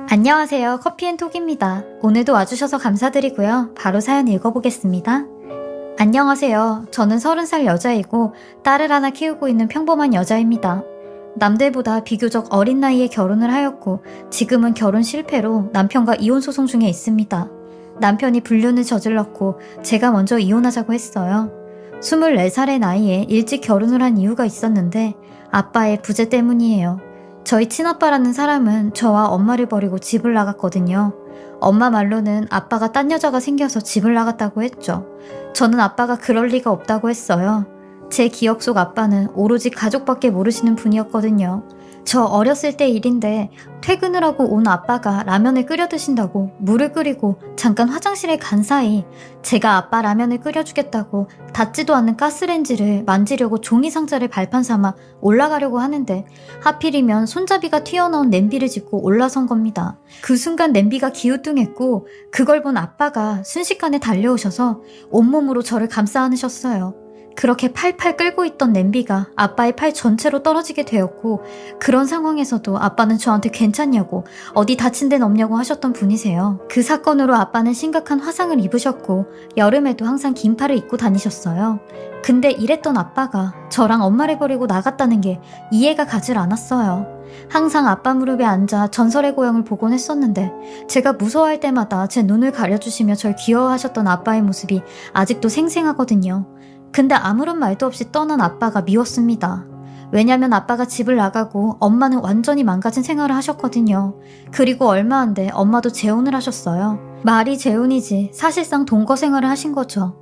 안녕하세요. 커피앤톡입니다. 오늘도 와주셔서 감사드리고요. 바로 사연 읽어보겠습니다. 안녕하세요. 저는 30살 여자이고 딸을 하나 키우고 있는 평범한 여자입니다. 남들보다 비교적 어린 나이에 결혼을 하였고 지금은 결혼 실패로 남편과 이혼 소송 중에 있습니다. 남편이 불륜을 저질렀고 제가 먼저 이혼하자고 했어요. 24살의 나이에 일찍 결혼을 한 이유가 있었는데 아빠의 부재 때문이에요. 저희 친아빠라는 사람은 저와 엄마를 버리고 집을 나갔거든요. 엄마 말로는 아빠가 딴 여자가 생겨서 집을 나갔다고 했죠. 저는 아빠가 그럴 리가 없다고 했어요. 제 기억 속 아빠는 오로지 가족밖에 모르시는 분이었거든요. 저 어렸을 때 일인데 퇴근을 하고 온 아빠가 라면을 끓여 드신다고 물을 끓이고 잠깐 화장실에 간 사이 제가 아빠 라면을 끓여주겠다고 닿지도 않는 가스레인지를 만지려고 종이 상자를 발판 삼아 올라가려고 하는데 하필이면 손잡이가 튀어나온 냄비를 짚고 올라선 겁니다. 그 순간 냄비가 기우뚱했고 그걸 본 아빠가 순식간에 달려오셔서 온몸으로 저를 감싸 안으셨어요. 그렇게 팔팔 끓고 있던 냄비가 아빠의 팔 전체로 떨어지게 되었고 그런 상황에서도 아빠는 저한테 괜찮냐고 어디 다친 데는 없냐고 하셨던 분이세요. 그 사건으로 아빠는 심각한 화상을 입으셨고 여름에도 항상 긴팔을 입고 다니셨어요. 근데 이랬던 아빠가 저랑 엄마를 버리고 나갔다는 게 이해가 가질 않았어요. 항상 아빠 무릎에 앉아 전설의 고향을 보곤 했었는데 제가 무서워할 때마다 제 눈을 가려주시며 절 귀여워하셨던 아빠의 모습이 아직도 생생하거든요. 근데 아무런 말도 없이 떠난 아빠가 미웠습니다. 왜냐면 아빠가 집을 나가고 엄마는 완전히 망가진 생활을 하셨거든요. 그리고 얼마 안 돼 엄마도 재혼을 하셨어요. 말이 재혼이지 사실상 동거 생활을 하신 거죠.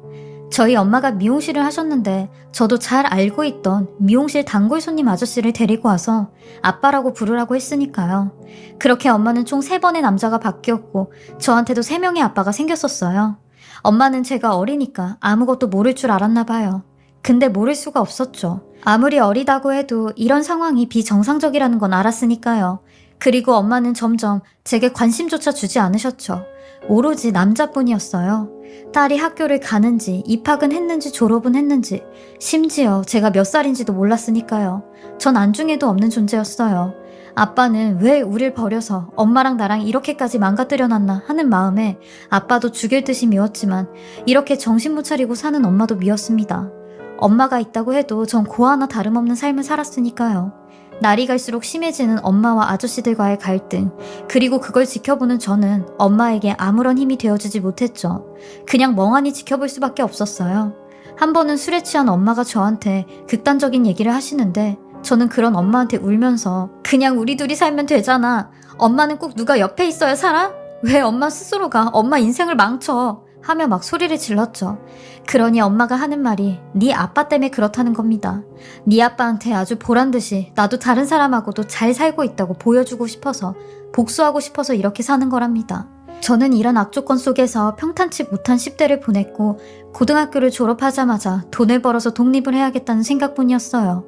저희 엄마가 미용실을 하셨는데 저도 잘 알고 있던 미용실 단골 손님 아저씨를 데리고 와서 아빠라고 부르라고 했으니까요. 그렇게 엄마는 총 3번의 남자가 바뀌었고 저한테도 3명의 아빠가 생겼었어요. 엄마는 제가 어리니까 아무것도 모를 줄 알았나 봐요. 근데 모를 수가 없었죠. 아무리 어리다고 해도 이런 상황이 비정상적이라는 건 알았으니까요. 그리고 엄마는 점점 제게 관심조차 주지 않으셨죠. 오로지 남자뿐이었어요. 딸이 학교를 가는지 입학은 했는지 졸업은 했는지 심지어 제가 몇 살인지도 몰랐으니까요. 전 안중에도 없는 존재였어요. 아빠는 왜 우릴 버려서 엄마랑 나랑 이렇게까지 망가뜨려놨나 하는 마음에 아빠도 죽일 듯이 미웠지만 이렇게 정신 못 차리고 사는 엄마도 미웠습니다. 엄마가 있다고 해도 전 고아나 다름없는 삶을 살았으니까요. 날이 갈수록 심해지는 엄마와 아저씨들과의 갈등, 그리고 그걸 지켜보는 저는 엄마에게 아무런 힘이 되어주지 못했죠. 그냥 멍하니 지켜볼 수밖에 없었어요. 한 번은 술에 취한 엄마가 저한테 극단적인 얘기를 하시는데 저는 그런 엄마한테 울면서 그냥 우리 둘이 살면 되잖아. 엄마는 꼭 누가 옆에 있어야 살아? 왜 엄마 스스로가 엄마 인생을 망쳐? 하며 막 소리를 질렀죠. 그러니 엄마가 하는 말이 네 아빠 때문에 그렇다는 겁니다. 네 아빠한테 아주 보란듯이 나도 다른 사람하고도 잘 살고 있다고 보여주고 싶어서 복수하고 싶어서 이렇게 사는 거랍니다. 저는 이런 악조건 속에서 평탄치 못한 10대를 보냈고 고등학교를 졸업하자마자 돈을 벌어서 독립을 해야겠다는 생각뿐이었어요.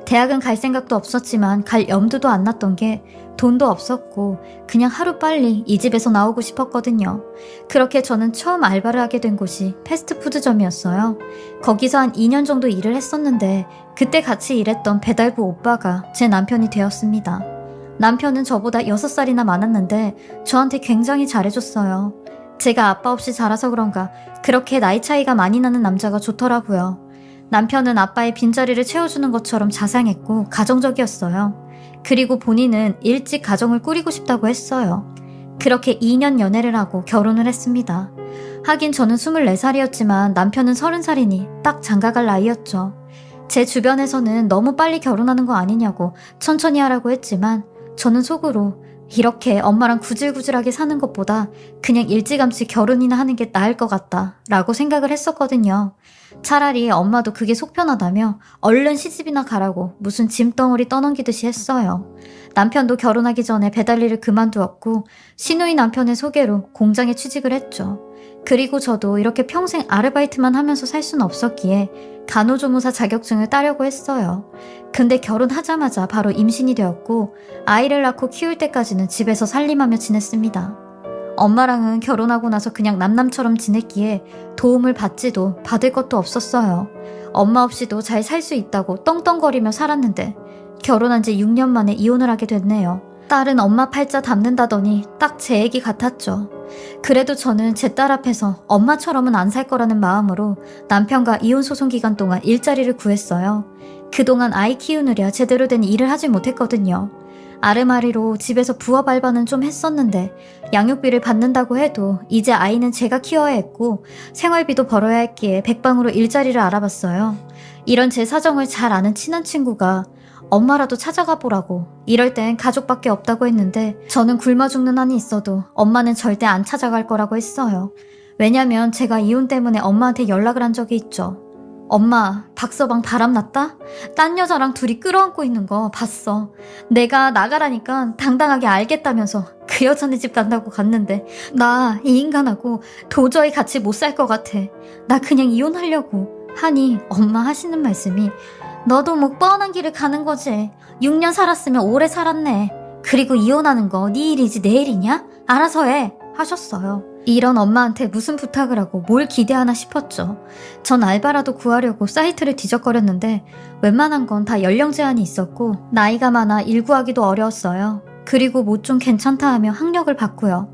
대학은 갈 생각도 없었지만 갈 염두도 안 났던 게 돈도 없었고 그냥 하루빨리 이 집에서 나오고 싶었거든요. 그렇게 저는 처음 알바를 하게 된 곳이 패스트푸드점이었어요. 거기서 한 2년 정도 일을 했었는데 그때 같이 일했던 배달부 오빠가 제 남편이 되었습니다. 남편은 저보다 6살이나 많았는데 저한테 굉장히 잘해줬어요. 제가 아빠 없이 자라서 그런가 그렇게 나이 차이가 많이 나는 남자가 좋더라고요. 남편은 아빠의 빈자리를 채워주는 것처럼 자상했고 가정적이었어요. 그리고 본인은 일찍 가정을 꾸리고 싶다고 했어요. 그렇게 2년 연애를 하고 결혼을 했습니다. 하긴 저는 24살이었지만 남편은 30살이니 딱 장가갈 나이였죠. 제 주변에서는 너무 빨리 결혼하는 거 아니냐고 천천히 하라고 했지만 저는 속으로 이렇게 엄마랑 구질구질하게 사는 것보다 그냥 일찌감치 결혼이나 하는 게 나을 것 같다 라고 생각을 했었거든요. 차라리 엄마도 그게 속편하다며 얼른 시집이나 가라고 무슨 짐덩어리 떠넘기듯이 했어요. 남편도 결혼하기 전에 배달일을 그만두었고 시누이 남편의 소개로 공장에 취직을 했죠. 그리고 저도 이렇게 평생 아르바이트만 하면서 살 수는 없었기에 간호조무사 자격증을 따려고 했어요. 근데 결혼하자마자 바로 임신이 되었고 아이를 낳고 키울 때까지는 집에서 살림하며 지냈습니다. 엄마랑은 결혼하고 나서 그냥 남남처럼 지냈기에 도움을 받지도 받을 것도 없었어요. 엄마 없이도 잘 살 수 있다고 떵떵거리며 살았는데 결혼한 지 6년 만에 이혼을 하게 됐네요. 딸은 엄마 팔자 닮는다더니 딱 제 얘기 같았죠. 그래도 저는 제 딸 앞에서 엄마처럼은 안 살 거라는 마음으로 남편과 이혼 소송 기간 동안 일자리를 구했어요. 그동안 아이 키우느랴 제대로 된 일을 하지 못했거든요. 아르마리로 집에서 부업 알바는 좀 했었는데 양육비를 받는다고 해도 이제 아이는 제가 키워야 했고 생활비도 벌어야 했기에 백방으로 일자리를 알아봤어요. 이런 제 사정을 잘 아는 친한 친구가 엄마라도 찾아가 보라고, 이럴 땐 가족밖에 없다고 했는데 저는 굶어 죽는 한이 있어도 엄마는 절대 안 찾아갈 거라고 했어요. 왜냐면 제가 이혼 때문에 엄마한테 연락을 한 적이 있죠. 엄마, 박서방 바람났다? 딴 여자랑 둘이 끌어안고 있는 거 봤어. 내가 나가라니까 당당하게 알겠다면서 그 여자네 집 간다고 갔는데 나 이 인간하고 도저히 같이 못 살 것 같아. 나 그냥 이혼하려고 하니 엄마 하시는 말씀이 너도 뭐 뻔한 길을 가는 거지. 6년 살았으면 오래 살았네. 그리고 이혼하는 거 네 일이지 내 일이냐? 알아서 해 하셨어요. 이런 엄마한테 무슨 부탁을 하고 뭘 기대하나 싶었죠. 전 알바라도 구하려고 사이트를 뒤적거렸는데 웬만한 건 다 연령 제한이 있었고 나이가 많아 일구하기도 어려웠어요. 그리고 뭐 좀 괜찮다 하며 학력을 받고요.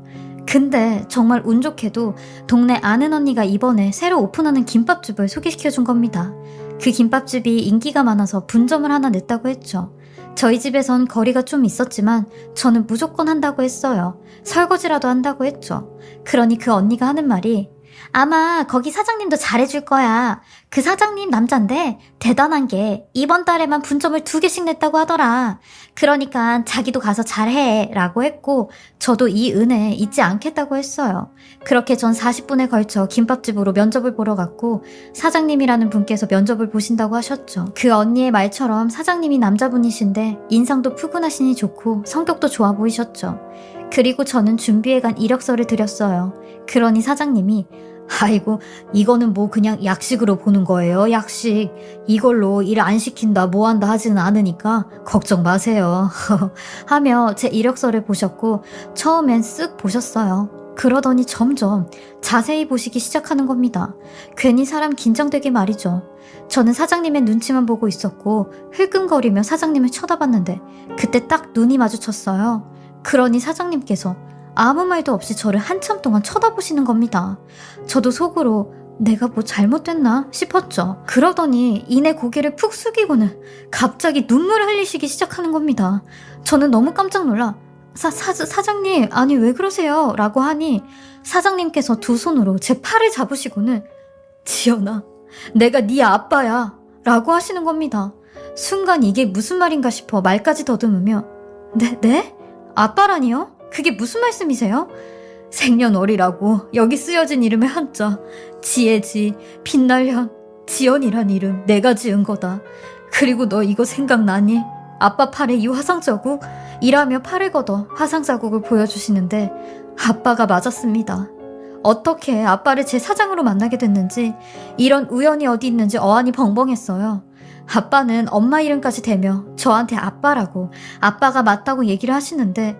근데 정말 운 좋게도 동네 아는 언니가 이번에 새로 오픈하는 김밥집을 소개시켜준 겁니다. 그 김밥집이 인기가 많아서 분점을 하나 냈다고 했죠. 저희 집에선 거리가 좀 있었지만 저는 무조건 한다고 했어요. 설거지라도 한다고 했죠. 그러니 그 언니가 하는 말이 아마 거기 사장님도 잘해줄 거야. 그 사장님 남잔데 대단한 게 이번 달에만 분점을 2개씩 냈다고 하더라. 그러니까 자기도 가서 잘해 라고 했고 저도 이 은혜 잊지 않겠다고 했어요. 그렇게 전 40분에 걸쳐 김밥집으로 면접을 보러 갔고 사장님이라는 분께서 면접을 보신다고 하셨죠. 그 언니의 말처럼 사장님이 남자분이신데 인상도 푸근하시니 좋고 성격도 좋아 보이셨죠. 그리고 저는 준비해간 이력서를 드렸어요. 그러니 사장님이 아이고 이거는 뭐 그냥 약식으로 보는 거예요. 약식. 이걸로 일 안 시킨다 뭐 한다 하지는 않으니까 걱정 마세요. 하며 제 이력서를 보셨고 처음엔 쓱 보셨어요. 그러더니 점점 자세히 보시기 시작하는 겁니다. 괜히 사람 긴장되게 말이죠. 저는 사장님의 눈치만 보고 있었고 흘끔거리며 사장님을 쳐다봤는데 그때 딱 눈이 마주쳤어요. 그러니 사장님께서 아무 말도 없이 저를 한참 동안 쳐다보시는 겁니다. 저도 속으로 내가 뭐 잘못됐나 싶었죠. 그러더니 이내 고개를 푹 숙이고는 갑자기 눈물을 흘리시기 시작하는 겁니다. 저는 너무 깜짝 놀라 사장님 아니 왜 그러세요? 라고 하니 사장님께서 두 손으로 제 팔을 잡으시고는 지연아 내가 네 아빠야 라고 하시는 겁니다. 순간 이게 무슨 말인가 싶어 말까지 더듬으며 네? 아빠라니요? 그게 무슨 말씀이세요? 생년월일하고 여기 쓰여진 이름의 한자 지혜지 빛날현 지연이란 이름 내가 지은 거다. 그리고 너 이거 생각나니? 아빠 팔에 이 화상 자국? 이라며 팔을 걷어 화상 자국을 보여주시는데 아빠가 맞았습니다. 어떻게 아빠를 제 사장으로 만나게 됐는지 이런 우연이 어디 있는지 어안이 벙벙했어요. 아빠는 엄마 이름까지 대며 저한테 아빠라고 아빠가 맞다고 얘기를 하시는데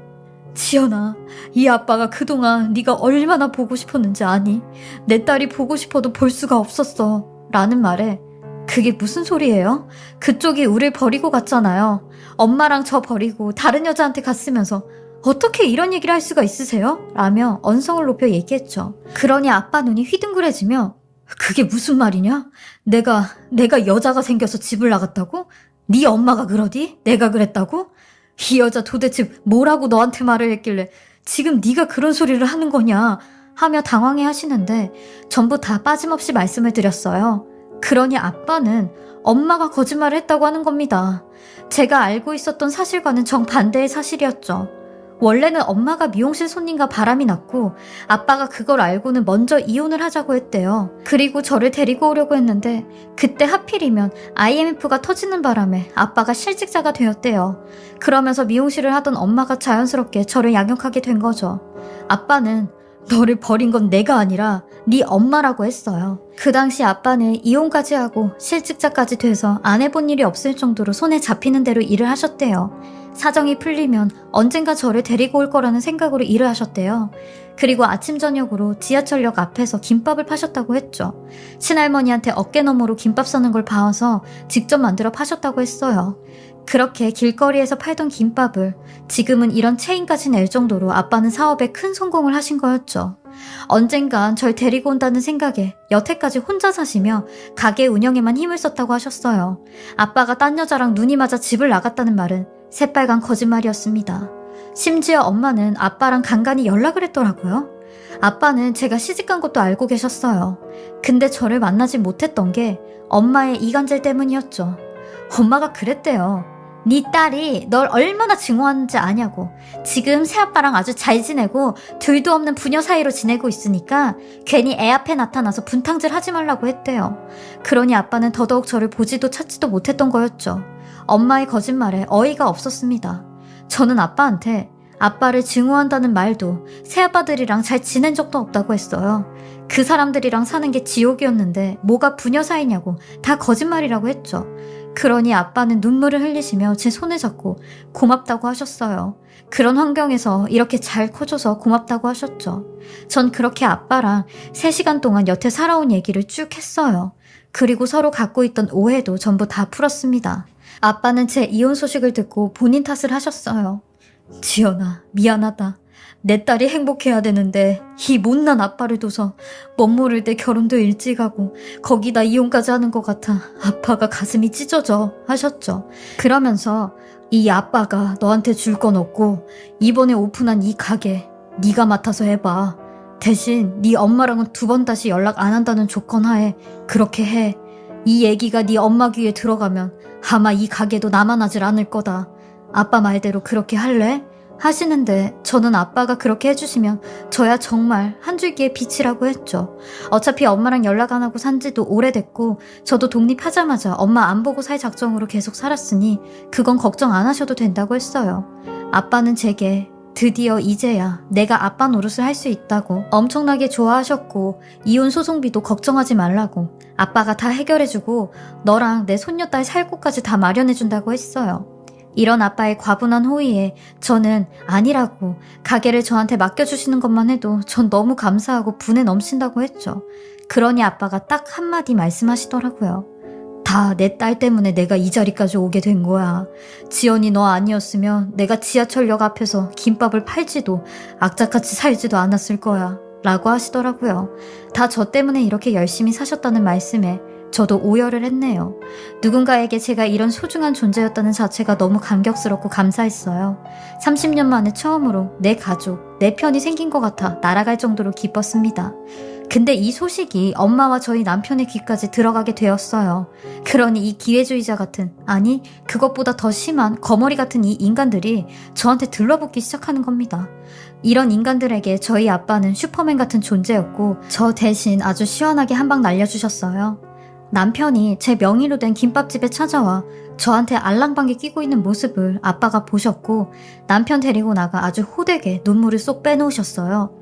지연아 이 아빠가 그동안 네가 얼마나 보고 싶었는지 아니? 내 딸이 보고 싶어도 볼 수가 없었어 라는 말에 그게 무슨 소리예요? 그쪽이 우릴 버리고 갔잖아요. 엄마랑 저 버리고 다른 여자한테 갔으면서 어떻게 이런 얘기를 할 수가 있으세요? 라며 언성을 높여 얘기했죠. 그러니 아빠 눈이 휘둥그레지며 그게 무슨 말이냐? 내가 여자가 생겨서 집을 나갔다고? 네 엄마가 그러디? 내가 그랬다고? 이 여자 도대체 뭐라고 너한테 말을 했길래 지금 네가 그런 소리를 하는 거냐? 하며 당황해 하시는데 전부 다 빠짐없이 말씀을 드렸어요. 그러니 아빠는 엄마가 거짓말을 했다고 하는 겁니다. 제가 알고 있었던 사실과는 정반대의 사실이었죠. 원래는 엄마가 미용실 손님과 바람이 났고 아빠가 그걸 알고는 먼저 이혼을 하자고 했대요. 그리고 저를 데리고 오려고 했는데 그때 하필이면 IMF가 터지는 바람에 아빠가 실직자가 되었대요. 그러면서 미용실을 하던 엄마가 자연스럽게 저를 양육하게 된 거죠. 아빠는 너를 버린 건 내가 아니라 네 엄마라고 했어요. 그 당시 아빠는 이혼까지 하고 실직자까지 돼서 안 해본 일이 없을 정도로 손에 잡히는 대로 일을 하셨대요. 사정이 풀리면 언젠가 저를 데리고 올 거라는 생각으로 일을 하셨대요. 그리고 아침 저녁으로 지하철역 앞에서 김밥을 파셨다고 했죠. 친할머니한테 어깨너머로 김밥 싸는 걸 봐서 직접 만들어 파셨다고 했어요. 그렇게 길거리에서 팔던 김밥을 지금은 이런 체인까지 낼 정도로 아빠는 사업에 큰 성공을 하신 거였죠. 언젠간 절 데리고 온다는 생각에 여태까지 혼자 사시며 가게 운영에만 힘을 썼다고 하셨어요. 아빠가 딴 여자랑 눈이 맞아 집을 나갔다는 말은 새빨간 거짓말이었습니다. 심지어 엄마는 아빠랑 간간히 연락을 했더라고요. 아빠는 제가 시집간 것도 알고 계셨어요. 근데 저를 만나지 못했던 게 엄마의 이간질 때문이었죠. 엄마가 그랬대요. 네 딸이 널 얼마나 증오하는지 아냐고. 지금 새아빠랑 아주 잘 지내고 둘도 없는 부녀 사이로 지내고 있으니까 괜히 애 앞에 나타나서 분탕질 하지 말라고 했대요. 그러니 아빠는 더더욱 저를 보지도 찾지도 못했던 거였죠. 엄마의 거짓말에 어이가 없었습니다. 저는 아빠한테 아빠를 증오한다는 말도 새아빠들이랑 잘 지낸 적도 없다고 했어요. 그 사람들이랑 사는 게 지옥이었는데 뭐가 부녀 사이냐고 다 거짓말이라고 했죠. 그러니 아빠는 눈물을 흘리시며 제 손을 잡고 고맙다고 하셨어요. 그런 환경에서 이렇게 잘 커줘서 고맙다고 하셨죠. 전 그렇게 아빠랑 3시간 동안 여태 살아온 얘기를 쭉 했어요. 그리고 서로 갖고 있던 오해도 전부 다 풀었습니다. 아빠는 제 이혼 소식을 듣고 본인 탓을 하셨어요. 지연아, 미안하다. 내 딸이 행복해야 되는데 이 못난 아빠를 둬서 멋모를 때 결혼도 일찍 하고 거기다 이혼까지 하는 것 같아 아빠가 가슴이 찢어져 하셨죠. 그러면서 이 아빠가 너한테 줄 건 없고 이번에 오픈한 이 가게 네가 맡아서 해봐. 대신 네 엄마랑은 2번 다시 연락 안 한다는 조건 하에 그렇게 해. 이 얘기가 네 엄마 귀에 들어가면 아마 이 가게도 남아나질 않을 거다. 아빠 말대로 그렇게 할래? 하시는데 저는 아빠가 그렇게 해주시면 저야 정말 한 줄기의 빛이라고 했죠. 어차피 엄마랑 연락 안 하고 산 지도 오래됐고 저도 독립하자마자 엄마 안 보고 살 작정으로 계속 살았으니 그건 걱정 안 하셔도 된다고 했어요. 아빠는 제게 드디어 이제야 내가 아빠 노릇을 할 수 있다고 엄청나게 좋아하셨고 이혼 소송비도 걱정하지 말라고 아빠가 다 해결해주고 너랑 내 손녀딸 살 곳까지 다 마련해준다고 했어요. 이런 아빠의 과분한 호의에 저는 아니라고 가게를 저한테 맡겨주시는 것만 해도 전 너무 감사하고 분에 넘친다고 했죠. 그러니 아빠가 딱 한마디 말씀하시더라고요. 다 내 딸 때문에 내가 이 자리까지 오게 된 거야. 지연이 너 아니었으면 내가 지하철역 앞에서 김밥을 팔지도 악착같이 살지도 않았을 거야. 라고 하시더라고요. 다 저 때문에 이렇게 열심히 사셨다는 말씀에 저도 오열을 했네요. 누군가에게 제가 이런 소중한 존재였다는 자체가 너무 감격스럽고 감사했어요. 30년 만에 처음으로 내 가족, 내 편이 생긴 것 같아 날아갈 정도로 기뻤습니다. 근데 이 소식이 엄마와 저희 남편의 귀까지 들어가게 되었어요. 그러니 이 기회주의자 같은, 아니 그것보다 더 심한 거머리 같은 이 인간들이 저한테 들러붙기 시작하는 겁니다. 이런 인간들에게 저희 아빠는 슈퍼맨 같은 존재였고 저 대신 아주 시원하게 한 방 날려주셨어요. 남편이 제 명의로 된 김밥집에 찾아와 저한테 알랑방귀 끼고 있는 모습을 아빠가 보셨고 남편 데리고 나가 아주 호되게 눈물을 쏙 빼놓으셨어요.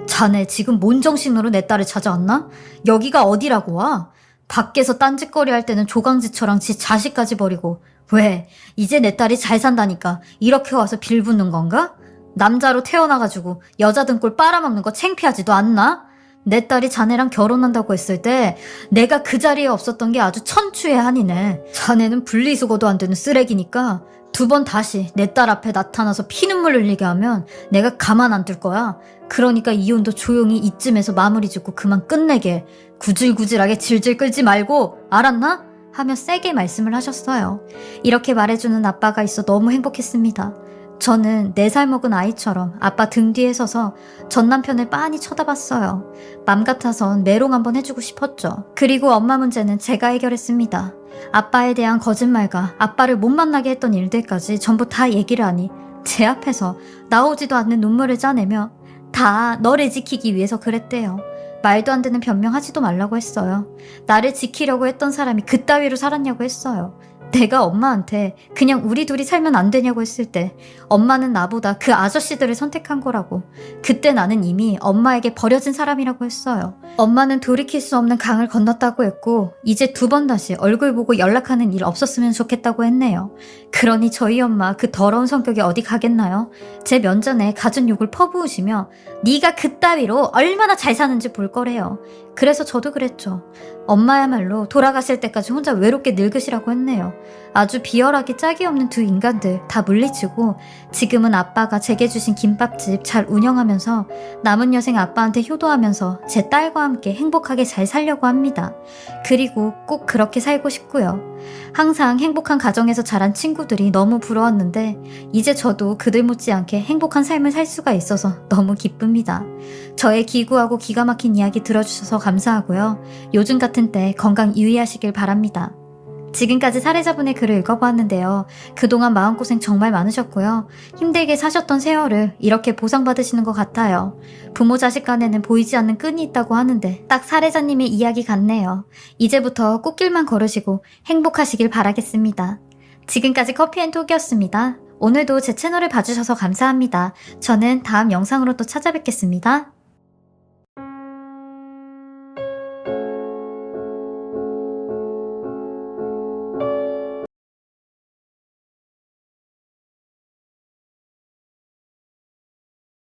자네 지금 뭔 정신으로 내 딸을 찾아왔나? 여기가 어디라고 와? 밖에서 딴짓거리 할 때는 조강지처럼 지 자식까지 버리고 왜? 이제 내 딸이 잘 산다니까 이렇게 와서 빌붙는 건가? 남자로 태어나가지고 여자 등골 빨아먹는 거 창피하지도 않나? 내 딸이 자네랑 결혼한다고 했을 때 내가 그 자리에 없었던 게 아주 천추의 한이네. 자네는 분리수거도 안 되는 쓰레기니까 2번 다시 내 딸 앞에 나타나서 피눈물 흘리게 하면 내가 가만 안 둘 거야. 그러니까 이혼도 조용히 이쯤에서 마무리 짓고 그만 끝내게. 구질구질하게 질질 끌지 말고 알았나? 하며 세게 말씀을 하셨어요. 이렇게 말해주는 아빠가 있어 너무 행복했습니다. 저는 4살 먹은 아이처럼 아빠 등 뒤에 서서 전 남편을 빤히 쳐다봤어요. 맘 같아선 메롱 한번 해주고 싶었죠. 그리고 엄마 문제는 제가 해결했습니다. 아빠에 대한 거짓말과 아빠를 못 만나게 했던 일들까지 전부 다 얘기를 하니 제 앞에서 나오지도 않는 눈물을 짜내며 다 너를 지키기 위해서 그랬대요. 말도 안 되는 변명하지도 말라고 했어요. 나를 지키려고 했던 사람이 그따위로 살았냐고 했어요. 내가 엄마한테 그냥 우리 둘이 살면 안 되냐고 했을 때 엄마는 나보다 그 아저씨들을 선택한 거라고. 그때 나는 이미 엄마에게 버려진 사람이라고 했어요. 엄마는 돌이킬 수 없는 강을 건넜다고 했고 이제 2번 다시 얼굴 보고 연락하는 일 없었으면 좋겠다고 했네요. 그러니 저희 엄마 그 더러운 성격이 어디 가겠나요? 제 면전에 갖은 욕을 퍼부으시며 네가 그따위로 얼마나 잘 사는지 볼 거래요. 그래서 저도 그랬죠. 엄마야말로 돌아가실 때까지 혼자 외롭게 늙으시라고 했네요. 아주 비열하게 짝이 없는 두 인간들 다 물리치고 지금은 아빠가 제게 주신 김밥집 잘 운영하면서 남은 여생 아빠한테 효도하면서 제 딸과 함께 행복하게 잘 살려고 합니다. 그리고 꼭 그렇게 살고 싶고요. 항상 행복한 가정에서 자란 친구들이 너무 부러웠는데 이제 저도 그들 못지않게 행복한 삶을 살 수가 있어서 너무 기쁩니다. 저의 기구하고 기가 막힌 이야기 들어주셔서 감사하고요. 요즘 같은 때 건강 유의하시길 바랍니다. 지금까지 사례자분의 글을 읽어보았는데요. 그동안 마음고생 정말 많으셨고요. 힘들게 사셨던 세월을 이렇게 보상받으시는 것 같아요. 부모 자식 간에는 보이지 않는 끈이 있다고 하는데 딱 사례자님의 이야기 같네요. 이제부터 꽃길만 걸으시고 행복하시길 바라겠습니다. 지금까지 커피앤톡이었습니다. 오늘도 제 채널을 봐주셔서 감사합니다. 저는 다음 영상으로 또 찾아뵙겠습니다.